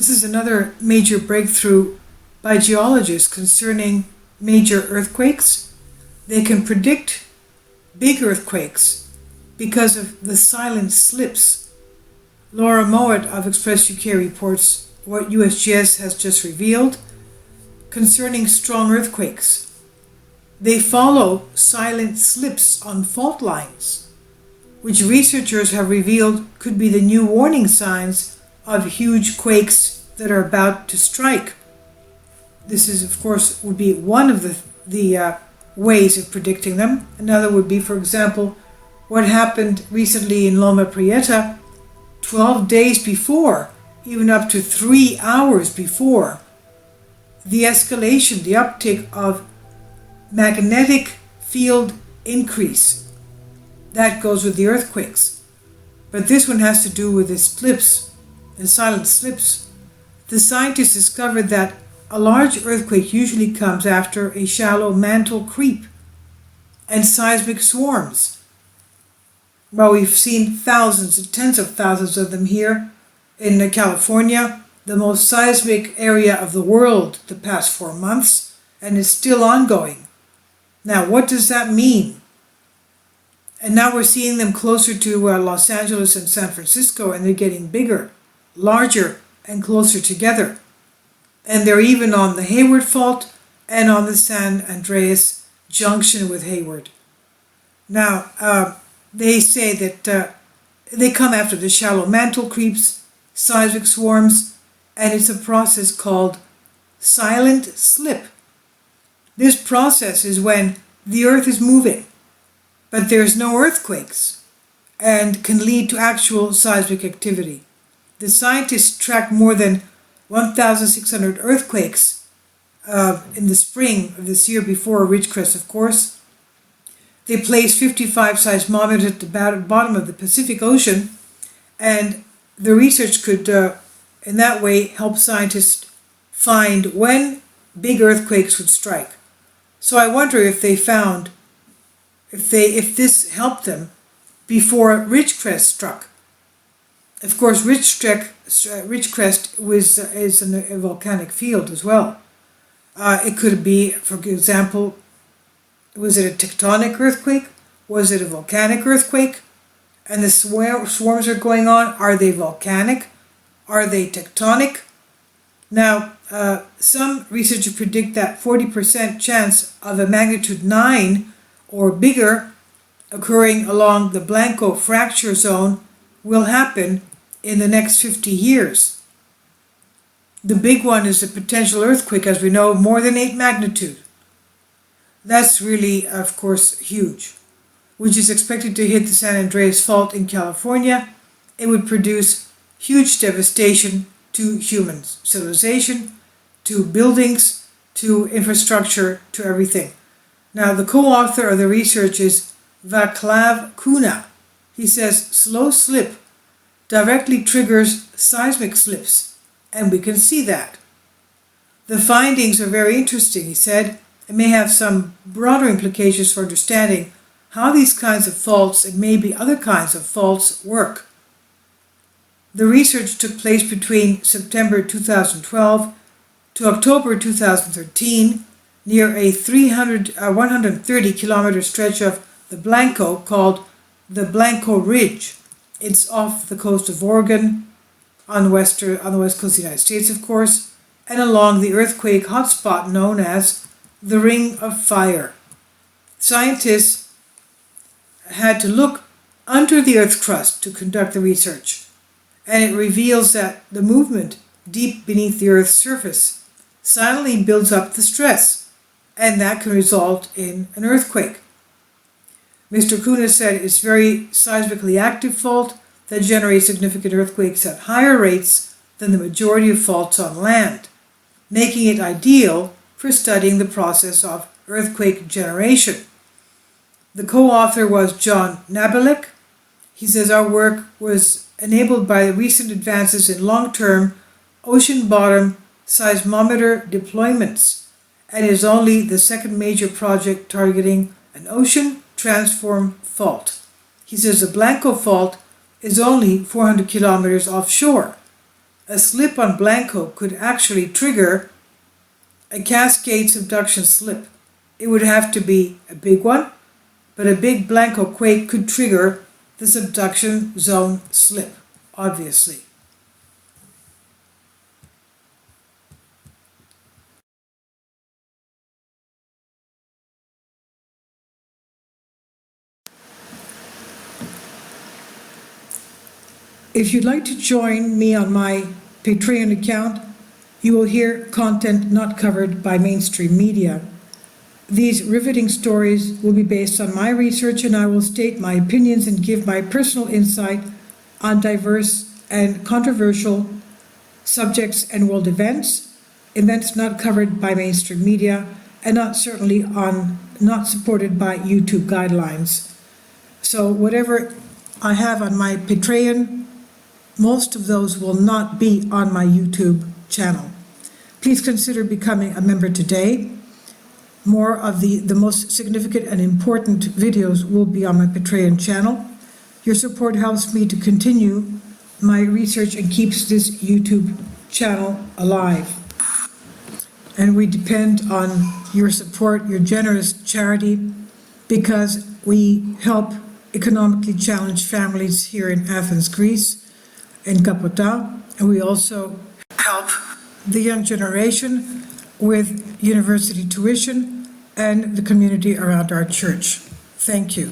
This is another major breakthrough by geologists concerning major earthquakes. They can predict big earthquakes because of the silent slips. Laura Mowat of Express UK reports what USGS has just revealed concerning strong earthquakes. They follow silent slips on fault lines, which researchers have revealed could be the new warning signs of huge quakes that are about to strike. This is, of course, would be one of the ways of predicting them. Another would be, for example, what happened recently in Loma Prieta 12 days before, even up to 3 hours before, the escalation, the uptick of magnetic field increase. That goes with the earthquakes. But this one has to do with the slips, the silent slips. The scientists discovered that a large earthquake usually comes after a shallow mantle creep and seismic swarms. Well, we've seen thousands, tens of thousands of them here in California, the most seismic area of the world the past 4 months, and it's still ongoing. Now, what does that mean? And now we're seeing them closer to Los Angeles and San Francisco, and they're getting bigger, larger, and closer together. And they're even on the Hayward Fault and on the San Andreas junction with Hayward. Now, they say that they come after the shallow mantle creeps, seismic swarms, and it's a process called silent slip. This process is when the Earth is moving, but there's no earthquakes, and can lead to actual seismic activity. The scientists tracked more than 1,600 earthquakes in the spring of this year before Ridgecrest, of course. They placed 55 seismometers at the bottom of the Pacific Ocean, and the research could, in that way, help scientists find when big earthquakes would strike. So I wonder if they found, if this helped them before Ridgecrest struck. Of course, Ridgecrest is a volcanic field as well. It could be, for example, was it a tectonic earthquake? Was it a volcanic earthquake? And the swarms are going on. Are they volcanic? Are they tectonic? Now, some researchers predict that 40% chance of a magnitude 9 or bigger occurring along the Blanco fracture zone will happen in the next 50 years. The big one is a potential earthquake, as we know, more than 8 magnitude. That's really, of course, huge, which is expected to hit the San Andreas Fault in California. It would produce huge devastation to humans, civilization, to buildings, to infrastructure, to everything. Now, the co-author of the research is Vaclav Kuna. He says, slow slip directly triggers seismic slips, and we can see that. The findings are very interesting, he said, and may have some broader implications for understanding how these kinds of faults and maybe other kinds of faults work. The research took place between September 2012 to October 2013 near a 130 kilometer stretch of the Blanco called the Blanco Ridge. It's off the coast of Oregon, on the west coast of the United States, of course, and along the earthquake hotspot known as the Ring of Fire. Scientists had to look under the Earth's crust to conduct the research, and it reveals that the movement deep beneath the Earth's surface silently builds up the stress, and that can result in an earthquake. Mr. Kuna said it's very seismically active fault that generates significant earthquakes at higher rates than the majority of faults on land, making it ideal for studying the process of earthquake generation. The co-author was John Nabelik. He says our work was enabled by the recent advances in long-term ocean bottom seismometer deployments, and is only the second major project targeting an ocean transform fault. He says the Blanco fault is only 400 kilometers offshore, a slip on Blanco could actually trigger a cascade subduction slip. It would have to be a big one, but a big Blanco quake could trigger the subduction zone slip, obviously. If you'd like to join me on my Patreon account, you will hear content not covered by mainstream media. These riveting stories will be based on my research, and I will state my opinions and give my personal insight on diverse and controversial subjects and world events not covered by mainstream media, and not supported by YouTube guidelines. So whatever I have on my Patreon, most of those will not be on my YouTube channel. Please consider becoming a member today. More of the most significant and important videos will be on my Patreon channel. Your support helps me to continue my research and keeps this YouTube channel alive. And we depend on your support, your generous charity, because we help economically challenged families here in Athens, Greece, in Kapota, and we also help the young generation with university tuition and the community around our church. Thank you.